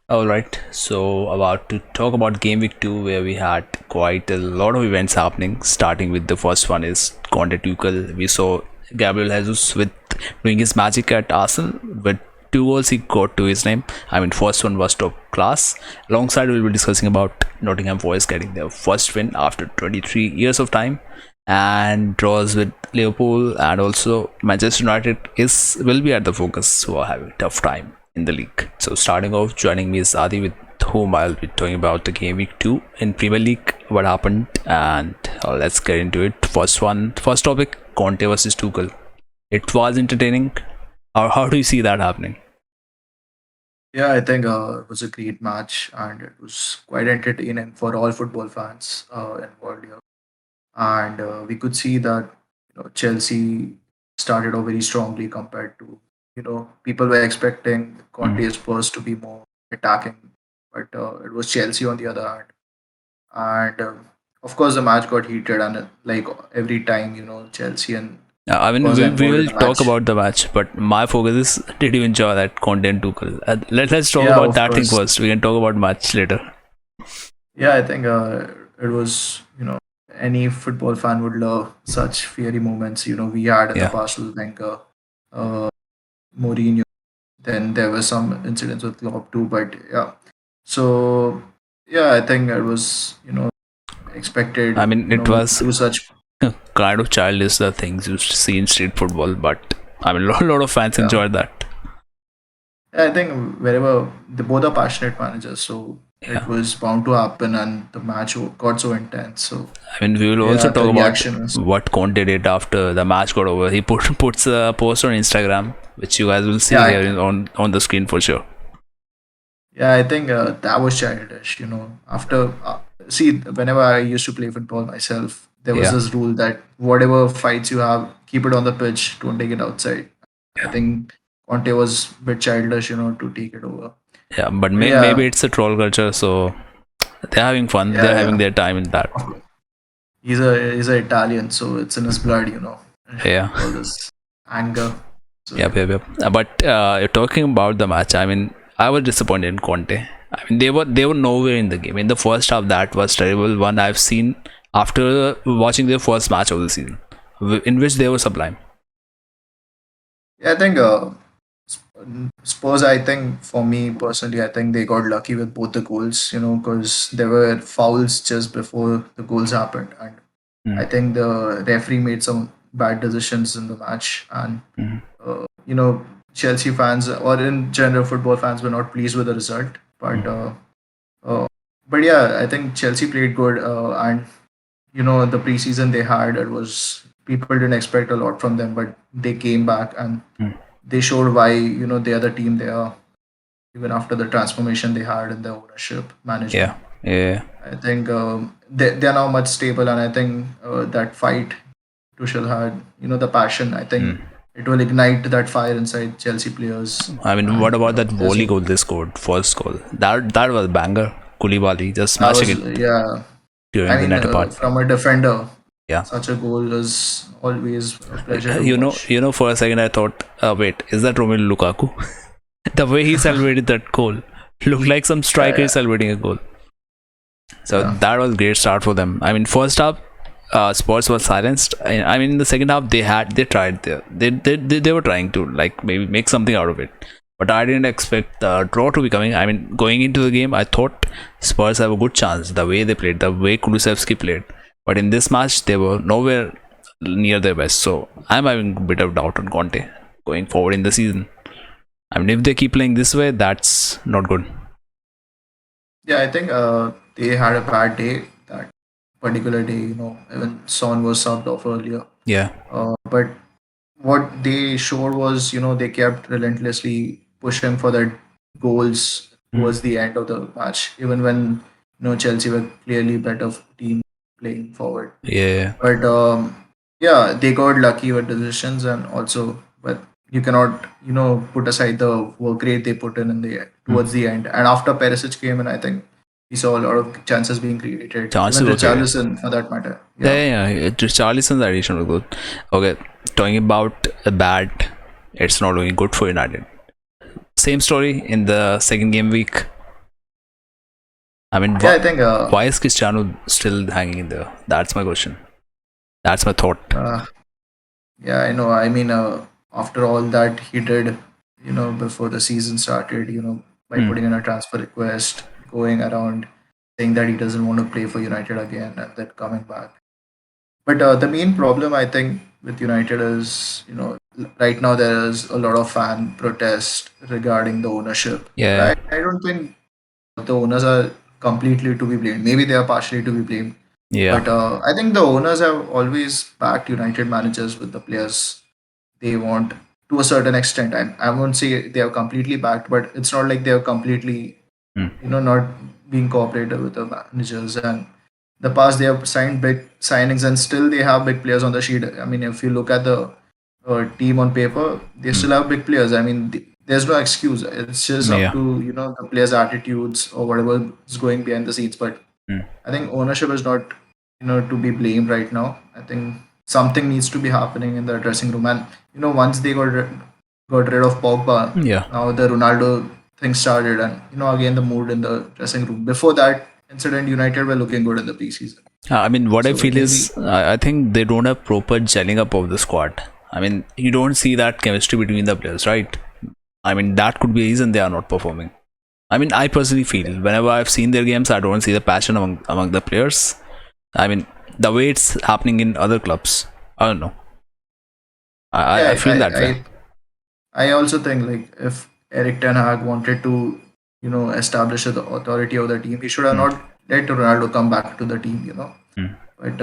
All right, so about to talk about game week 2, where we had quite a lot of events happening. Starting with the first one is Conte Dukel. We saw Gabriel Jesus with doing his magic at Arsenal with two goals he got to his name. I mean, first one was top class. Alongside, we'll be discussing about Nottingham Forest getting their first win after 23 years of time, and draws with Liverpool, and also Manchester United is will be at the focus, who are having a tough time in the league. So starting off, joining me is Adi, with whom I'll be talking about the game week 2 in Premier League, what happened, and let's get into it. First topic, Conte versus Tuchel. It was entertaining. Or how do you see that happening? Yeah, I think it was a great match and it was quite entertaining for all football fans involved here. And we could see that Chelsea started off very strongly compared to people were expecting Mm. Conte's Spurs to be more attacking, but it was Chelsea on the other hand. And of course, the match got heated, and like every time, Chelsea and I mean, Spurs are we involved in will the talk match. about the match, but my focus is: did you enjoy that content, Tuchel? Let's talk Yeah, about of that thing course. first. We can talk about match later. Yeah, I think it was, any football fan would love such fiery moments. We had in the Yeah. past with Wenger, uh, Mourinho. Then there were some incidents with Klopp too. But yeah, so yeah, I think it was, expected, I mean, it was two such. kind of childish, the things you see in street football, but I mean, a lot of fans Yeah, enjoyed that. I think wherever the both are passionate managers, so it Yeah. was bound to happen, and the match got so intense. So I mean, we will also yeah, the talk about reaction was. what Conte did after the match got over. He puts a post on Instagram, which you guys will see Yeah, here on the screen for sure. Yeah, I think that was childish. After see, whenever I used to play football myself, there was Yeah. this rule that whatever fights you have, keep it on the pitch. Don't take it outside. I Yeah. think Conte was a bit childish, to take it over. Yeah. But But maybe yeah, it's a troll culture, so they're having fun. They're yeah, having yeah. their time in that. Of course. He's a Italian, so it's in his blood. Yeah. All this anger. So Yep, yeah. yep, yep. But you're talking about the match. I mean, I was disappointed in Conte. I mean, they were nowhere in the game. In the first half, that was terrible one I've seen after watching their first match of the season, in which they were sublime. Yeah, I think Spurs, I think for me personally, I think they got lucky with both the goals, because there were fouls just before the goals happened. And I Mm, think the referee made some bad decisions in the match. And, mm, Chelsea fans or in general football fans were not pleased with the result. But, mm. uh, but yeah, I think Chelsea played good. And, the preseason they had, it was people didn't expect a lot from them, but they came back and Mm. they showed why they are the team they are even after the transformation they had in the ownership management. Yeah, yeah. I think they are now much stable, and I think that fight Tuchel had, the passion. I think Mm. it will ignite that fire inside Chelsea players, I mean, what and about that there's volley goal they scored? First goal. That was a banger. Koulibaly just that smashing was it yeah. during I the mean, net apart. from a defender, Yeah. such a goal is always a pleasure to You know, watch. you know. For a second, I thought, wait, is that Romelu Lukaku? The way he celebrated that goal looked like some Yeah, striker yeah, celebrating a goal. So yeah. that was a great start for them. I mean, first half, Spurs was silenced. I mean, in the second half, they tried. They were trying to like maybe make something out of it. But I didn't expect the draw to be coming. I mean, going into the game, I thought Spurs have a good chance. The way they played, the way Kulusevski played. But in this match, they were nowhere near their best. So I'm having a bit of doubt on Conte going forward in the season. I mean, if they keep playing this way, that's not good. Yeah, I think they had a bad day that particular day. Even Son was subbed off earlier. Yeah. But what they showed was, they kept relentlessly pushing for that goals Mm. towards the end of the match, even when Chelsea were clearly better team playing forward. Yeah. But yeah, they got lucky with decisions, and also, but you cannot put aside the work rate they put in the Mm. towards the end. And after Perisic came in, I think we saw a lot of chances being created. Even Chances were created. Richarlison, for that matter. Yeah, Yeah. yeah, yeah. Charlison's addition was good. Okay, talking about a bad, it's not looking good for United. Same story in the second game week. I mean, Yeah, I think why is Cristiano still hanging in there? That's my question. That's my thought. uh, yeah, I know. I mean, after all that he did, before the season started, by Hmm. putting in a transfer request, going around saying that he doesn't want to play for United again, and then coming back. But the main problem, I think, with United is, right now there is a lot of fan protest regarding the ownership. But Yeah. I don't think the owners are completely to be blamed. Maybe they are partially to be blamed. Yeah. But I think the owners have always backed United managers with the players they want to a certain extent. I won't say they are completely backed, but it's not like they are completely, Hmm. not being cooperative with the managers. And the past, they have signed big signings and still they have big players on the sheet. I mean, if you look at the team on paper, they Hmm. still have big players. I mean, there's no excuse. It's just up Yeah. to, the players' attitudes or whatever is going behind the scenes. But Hmm. I think ownership is not, to be blamed right now. I think something needs to be happening in the dressing room. And once they got rid of Pogba, Yeah. now the Ronaldo thing started, and again the mood in the dressing room. Before that incident, United were looking good in the preseason. I mean, what I So feel maybe, is, I think they don't have proper gelling up of the squad. I mean, you don't see that chemistry between the players, right? I mean, that could be a reason they are not performing. I mean, I personally feel whenever I've seen their games, I don't see the passion among the players. I mean, the way it's happening in other clubs, I don't know. I yeah, feel that way. I also think like if Eric Ten Hag wanted to, establish the authority of the team, he should have Hmm. not let Ronaldo come back to the team. Hmm. But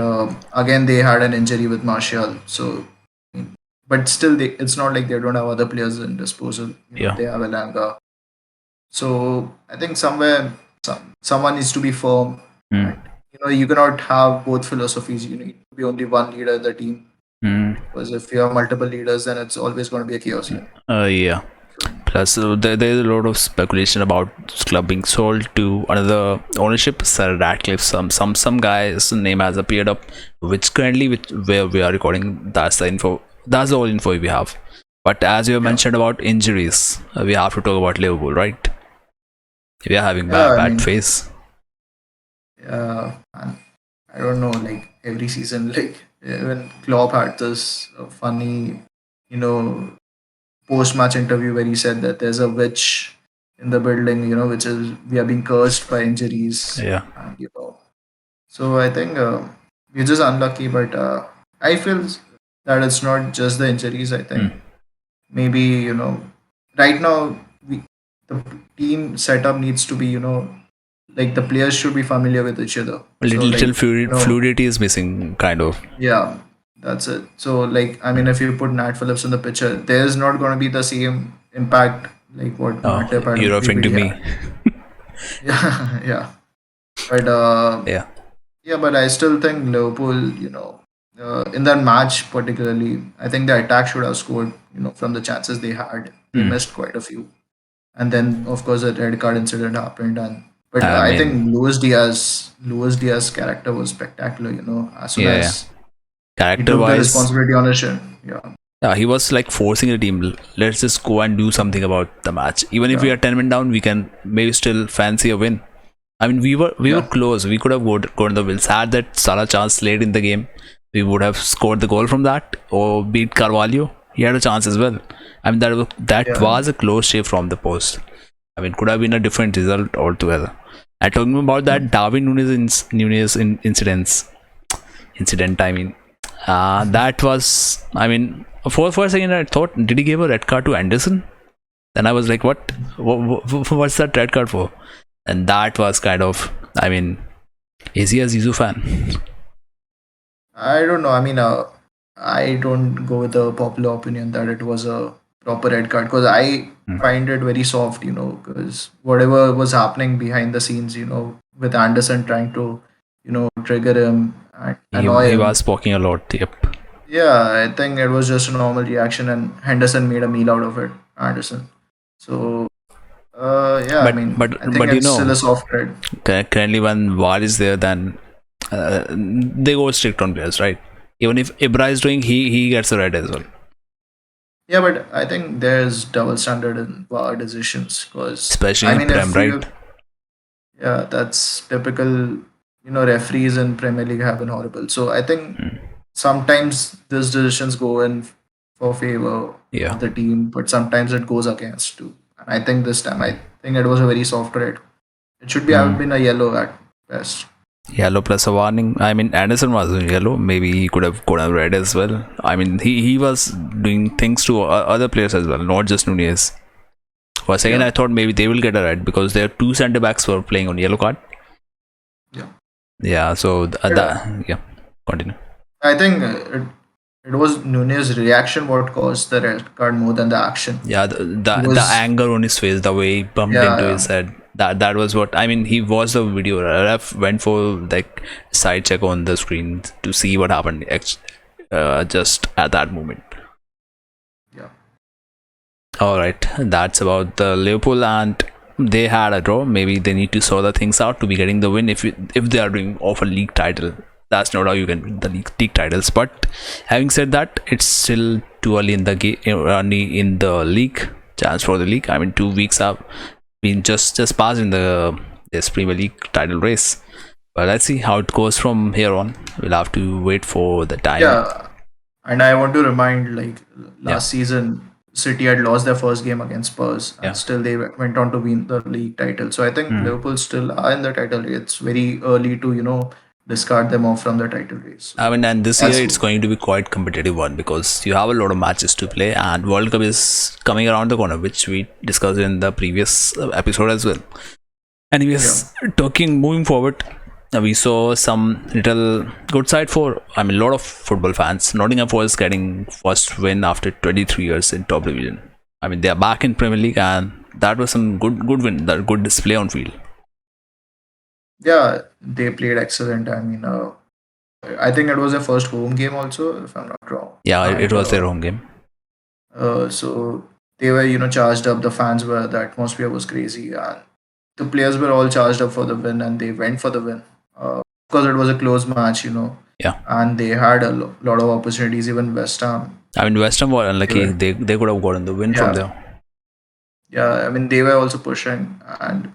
again, they had an injury with Martial, so I mean, but still, it's not like they don't have other players in disposal. Yeah. They have Elanga, so I think somewhere someone needs to be firm, Hmm. and you cannot have both philosophies. You need to be only one leader in the team Hmm. because if you have multiple leaders, then it's always going to be a chaos. Yeah. So, Plus, there's a lot of speculation about this club being sold to another ownership. Sir Ratcliffe, some guy's name has appeared up, which currently, where we are recording, that's the info. That's the all info we have. But as you yeah, mentioned about injuries, we have to talk about Liverpool, right? We are having yeah. I bad mean, phase. and I don't know. Like every season, like even Klopp had this funny, you know, post-match interview where he said that there's a witch in the building, which is we are being cursed by injuries, Yeah. and so I think we're just unlucky. But I feel that it's not just the injuries. I Hmm. think maybe right now the team setup needs to be like the players should be familiar with each other. A So like little fluidity is missing, kind of. yeah, that's it. So like I mean, if you put Nat Phillips in the picture, there's not going to be the same impact like what Oh, Matip you're and referring to BBD me. had. Yeah, yeah. But Yeah. yeah, but I still think Liverpool, in that match particularly, I think the attack should have scored. From the chances they had, they Hmm. missed quite a few. And then of course a red card incident happened. And but I I mean, think Luis Diaz character was spectacular. As soon yeah, yeah. as he Character took the wise, responsibility on his chin, yeah, yeah, he was like forcing the team. Let's just go and do something about the match. Even if we yeah, are 10 men down, we can maybe still fancy a win. I mean, we were yeah, close. We could have gone the wins. Had that Salah chance late in the game, we would have scored the goal from that or beat Carvalho. He had a chance as well. I mean, that yeah, was a close shave from the post. I mean, could have been a different result altogether. And talking about yeah. that Darwin Nunez incident. I mean, that was. I mean, for a second, I thought, did he give a red card to Anderson? Then I was like, what? What's that red card for? And that was kind of. I mean, is he a Zizou fan? I don't know. I mean, I don't go with the popular opinion that it was a proper red card because I Hmm. find it very soft, because whatever was happening behind the scenes, with Anderson trying to, trigger him and annoy He him. was poking a lot. Yep. Yeah, I think it was just a normal reaction, and Henderson made a meal out of it, Anderson. So, yeah, I But mean, but I think but you it's still know, a soft red. currently when VAR is there, then they go strict on players, right? Even if Ibra is doing, he gets a red as well, Yeah, but I think there's double standard in VAR decisions because especially I in mean, Prem, if right? you Yeah, that's typical. Referees in Premier League have been horrible. So I think Mm. sometimes these decisions go in for favor Yeah, of the team, but sometimes it goes against too. And I think this time, I think it was a very soft red. It should be have mm. been a yellow at best. Yellow plus a warning. I mean, Anderson was in yellow. Maybe he could have gone red as well. I mean, he was doing things to other players as well, not just Nunez. For a second, Yeah, I thought maybe they will get a red because their two centre backs were playing on yellow card. yeah. Yeah, so But yeah, continue. I think it was Nunez's reaction what caused the red card more than the action. Yeah, He the was, anger on his face, the way he bumped yeah, into yeah. his head. That was what I mean. He watched the video. Ref went for like side check on the screen to see what happened. Just at that moment. Yeah. All right, that's about the Liverpool, and they had a draw. Maybe they need to sort the things out to be getting the win. If they are doing off a league title, that's not how you can win the league titles. But having said that, it's still too early in the game, early in the league. Chance for the league. I mean, 2 weeks have been just passed in the this Premier League title race. But let's see how it goes from here on. We'll have to wait for the time. Yeah, and I want to remind, like Yeah, last season, City had lost their first game against Spurs, and yeah. still they went on to win the league title. So I think Hmm. Liverpool still are in the title race. It's very early to discard them off from the title race. I So mean, and this year as it's going to be quite competitive one because you have a lot of matches to play, and World Cup is coming around the corner, which we discussed in the previous episode as well. yeah, Anyways, talking moving forward, we saw some little good side for I mean, a lot of football fans. Nottingham Forest getting first win after 23 years in top division. I mean, they are back in Premier League, and that was some good win, that good display on field. yeah, they played excellent. I mean, I think it was their first home game also, if I'm not wrong. Yeah, it And was their home game. so they were, charged up. The fans were, the atmosphere was crazy, and the players were all charged up for the win, and they went for the win. Because it was a close match, Yeah, and they had a lot of opportunities. Even West Ham, I mean, West Ham were they unlucky. were, They could have gotten the win from yeah, there. yeah. I mean, they were also pushing, and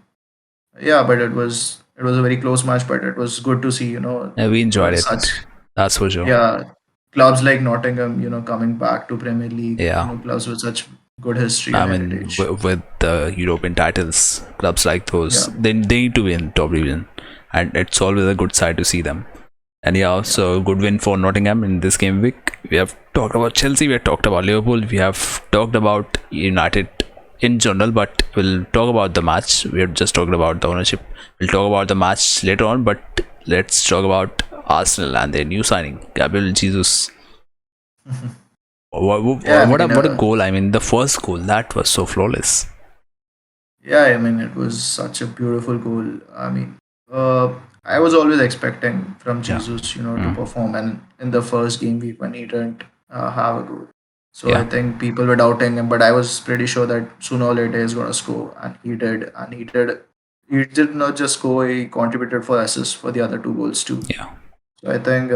yeah, but it was a very close match. But it was good to see, Yeah, we enjoyed it. such, That's for sure. yeah, clubs like Nottingham, coming back to Premier League. Yeah, Clubs with such good history I and mean, heritage. with the European titles, clubs like those, Yeah, they need to win top division, and it's always a good side to see them. And yeah, yeah, so good win for Nottingham in this game week. We have talked about Chelsea, we have talked about Liverpool, we have talked about United in general, but we'll talk about the match. We have just talked about the ownership. We'll talk about the match later on, but let's talk about Arsenal and their new signing, Gabriel Jesus. What, yeah. I mean, what a goal! I mean, the first goal that was so flawless. yeah, I mean, it was such a beautiful goal. I mean, I was always expecting from Yeah, Jesus, to mm, perform, and in the first game week when he didn't have a goal. So I yeah. think people were doubting him, but I was pretty sure that sooner or later he's gonna score, and he did, and he did. He did not just score; he contributed for assists for the other two goals too. Yeah, So I think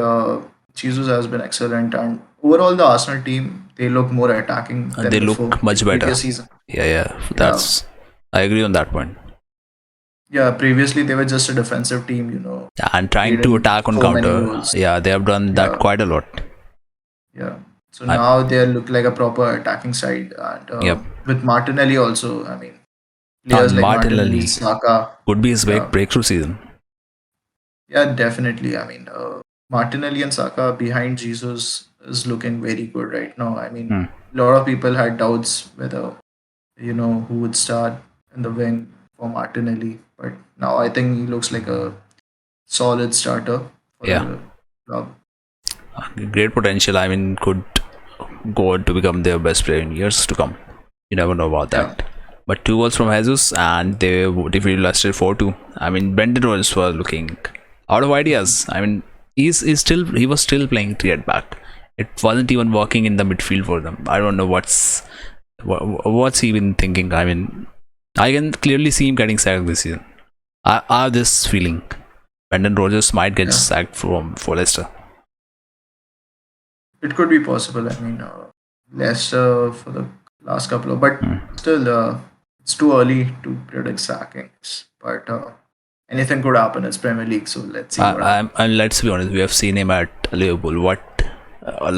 Jesus has been excellent, and overall the Arsenal team they look more attacking than they before, look much like better. previous season. Yeah. Yeah, That's I agree on that point. yeah. Previously they were just a defensive team, Yeah, and trying to leading attack on so many counter. goals. Yeah, they have done that Yeah, quite a lot. yeah. So I, now they look like a proper attacking side, and yep. with Martinelli also. I mean, players And like Martinelli, Martinelli Saka. could be his Yeah, breakthrough season. yeah, definitely. I mean, Martinelli and Saka behind Jesus is looking very good right now. I mean, Hmm. a lot of people had doubts whether who would start in the wing for Martinelli, but now I think he looks like a solid starter for Yeah, the club. great potential. I mean, could go on to become their best player in years to come. You never know about Yeah, that. But two goals from Jesus, and they defeated Leicester 4-2. I mean, Brendan Rodgers was looking out of ideas. I mean, he was still playing three at back. It wasn't even working in the midfield for them. I don't know what's he been thinking. I mean, I can clearly see him getting sacked this season. I have this feeling Brendan Rodgers might get yeah. sacked from for Leicester. It could be possible. I mean, Leicester for the last couple of, but Hmm. still, it's too early to predict sackings. But anything could happen. It's Premier League, so let's see what happens. And let's be honest, we have seen him at Liverpool. What,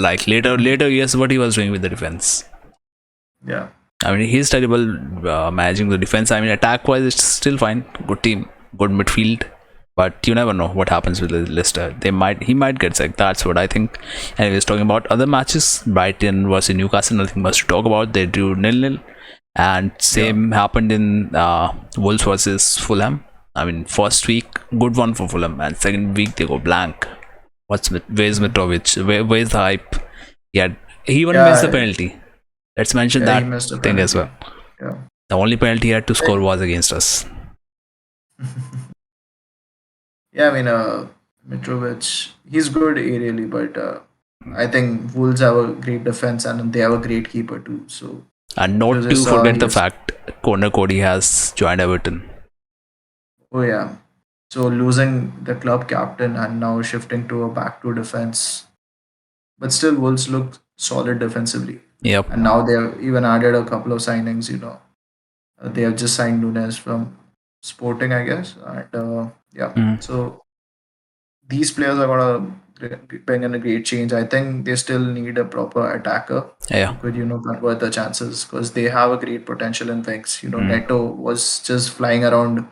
like Mhm. later years, what he was doing with the defense. Yeah, I mean, he's terrible managing the defense. I mean, attack wise, it's still fine. Good team, good midfield. But you never know what happens with Leicester. He might get sick. That's what I think. Anyways, talking about other matches, Brighton versus Newcastle, nothing much to talk about. They drew 0-0, and yeah, same happened in Wolves versus Fulham. I mean, first week, good one for Fulham, and second week they go blank. Where's Mhm. Mitrovic? Where's the hype? He even missed the Yeah, penalty. Let's mention yeah. He that missed a thing as penalty. well. Yeah. The only penalty he had to Eh, score was against us. Yeah, I mean, Mitrovic, he's good aerially, but I think Wolves have a great defense and they have a great keeper too. So And if you not to just saw, forget he the has, fact Corner Cody has joined Everton. oh yeah. So losing the club captain and now shifting to a back to defense, but still Wolves look solid defensively. Yep. And now they have even added a couple of signings. They have just signed Nunes from Sporting, I guess, and yeah. Mm. So these players are gonna bring in a great change. I think they still need a proper attacker Yeah. who could, convert the chances because they have a great potential in wings. Mm. Neto was just flying around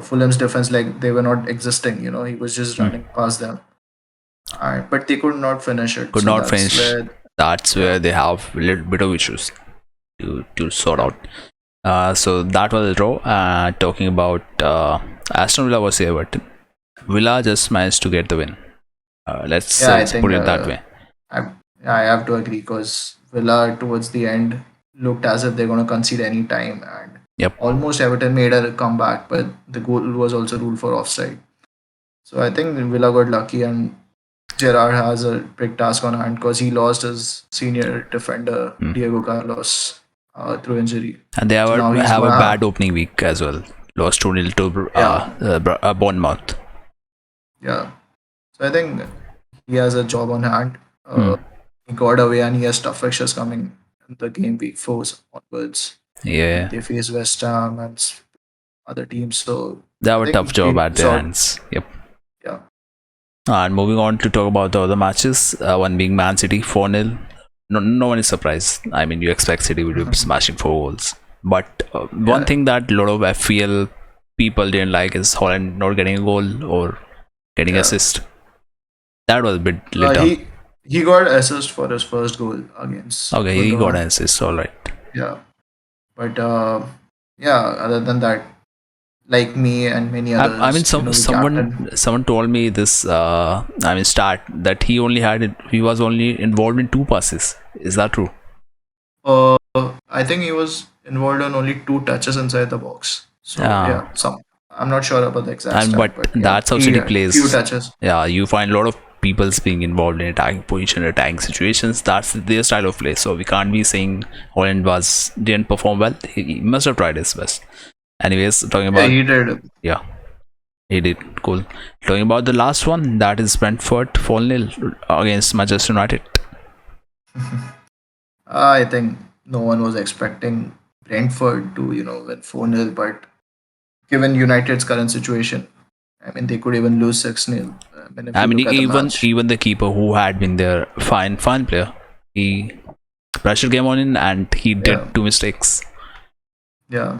Fulham's defense like they were not existing. He was just Mm. running past them, but they could not finish it. Could So not that's finish. where, That's yeah, where they have a little bit of issues to sort yeah, out. So that was a draw. Talking about Aston Villa versus Everton. Villa just managed to get the win. yeah. I Let's put think it that way. I I have to agree because Villa towards the end looked as if they're going to concede any time, and Yep. almost Everton made a comeback, but the goal was also ruled for offside. So I think Villa got lucky, and Gerrard has a big task on hand because he lost his senior defender Mm. Diego Carlos through injury. And they So now he's have a gonna have, bad opening week as well. Lost 2-0 to yeah, Bournemouth. yeah. So I think he has a job on hand. Hmm. He got away, and he has tough fixtures coming in the game week 4 onwards. And Yeah, they face West Ham and other teams. So they have I a tough think job they at their sort, hands. Yep. yeah. And moving on to talk about the other matches, one being Man City 4-0. No one is surprised. I mean, you expect City would be smashing 4 goals. But one Yeah. thing that a lot of FPL people didn't like is Holland not getting a goal or getting Yeah. assist. That was a bit Uh, little. he he got assist for his first goal against Okay, he got an Fulham. assist, all right. Yeah, but yeah. Other than that, like me and many I mean, others, the captain. someone told me this. I mean, start that he was only involved in 2 passes. Is that true? Uh, I think he was involved in only two touches inside the box. So Yeah, yeah, some. I'm not sure about the exact and stat, but but yeah, that's how he City had few plays. touches. Yeah, you find a lot of people's being involved in attacking position, attacking situations. That's their style of play. So we can't be saying Holland was didn't perform well. He must have tried his best. Anyways, talking Yeah, about, he did. yeah, he did cool. Talking about the last one, that is Brentford 4-0 against Manchester United. I think no one was expecting Brentford to, win 4-0, but given United's current situation, I mean, they could even lose 6-0. I mean, if I you mean, look at the match. even the keeper who had been there, fine player. He pressure came on in and he did Yeah, 2 mistakes. yeah.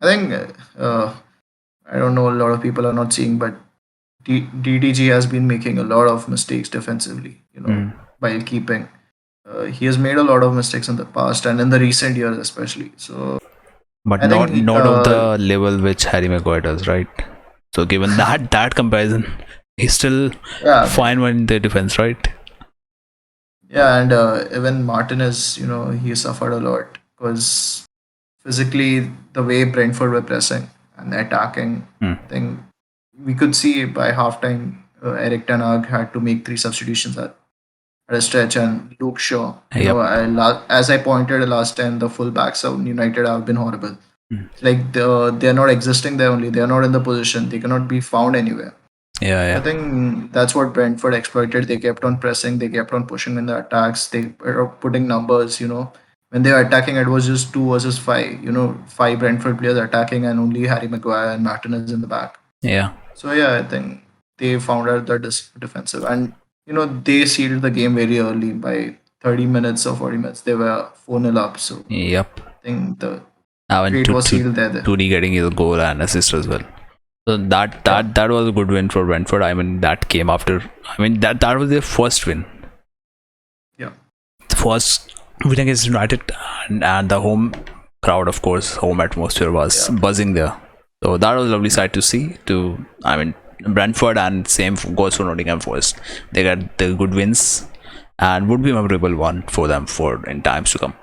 I think, I don't know, a lot of people are not seeing, but DDG has been making a lot of mistakes defensively, Mm. while keeping. He has made a lot of mistakes in the past and in the recent years, especially. So But I think not of the level which Harry Maguire does, right? So given that comparison, he's still yeah, I mean, fine when in the defense, right? yeah, and even Martinez, he suffered a lot because physically the way Brentford were pressing and attacking, Mm. I think we could see by halftime Eric Ten Hag had to make three substitutions at a stretch, and Luke Shaw. Yep. As I pointed last time, the fullbacks of United have been horrible. Mm. It's like they're not existing there only. They're not in the position. They cannot be found anywhere. Yeah, I yeah, think that's what Brentford exploited. They kept on pressing. They kept on pushing in the attacks. They were putting numbers. When they were attacking, it was just two versus five. Five Brentford players attacking, and only Harry Maguire and Martinez in the back. Yeah. So yeah, I think they found out the defensive, and they sealed the game very early by 30 minutes or 40 minutes. They were 4-0 up, so Yep. I think the Having fate to was to sealed there. Toonie getting his goal and assist as well. So that Yeah, that that was a good win for Brentford. I mean, that came after. I mean, that was their first win, yeah, the first win against United, and the home crowd, of course, home atmosphere was yeah, buzzing there. So that was a lovely sight to see. I mean, Brentford, and same goes for Nottingham Forest. They got the good wins, and would be a memorable one for them for in times to come.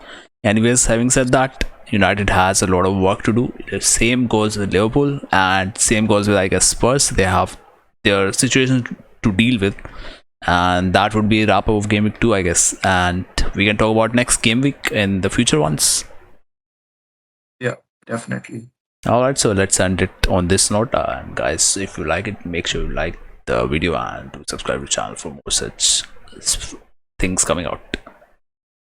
Anyways, having said that, United has a lot of work to do. The same goes with Liverpool, and same goes with, I guess, Spurs. They have their situation to deal with, and that would be a wrap up of game week 2, I guess. And we can talk about next game week in the future ones. yeah, definitely. All right, so let's end it on this note. And guys, if you like it, make sure you like the video and subscribe to the channel for more such things coming out.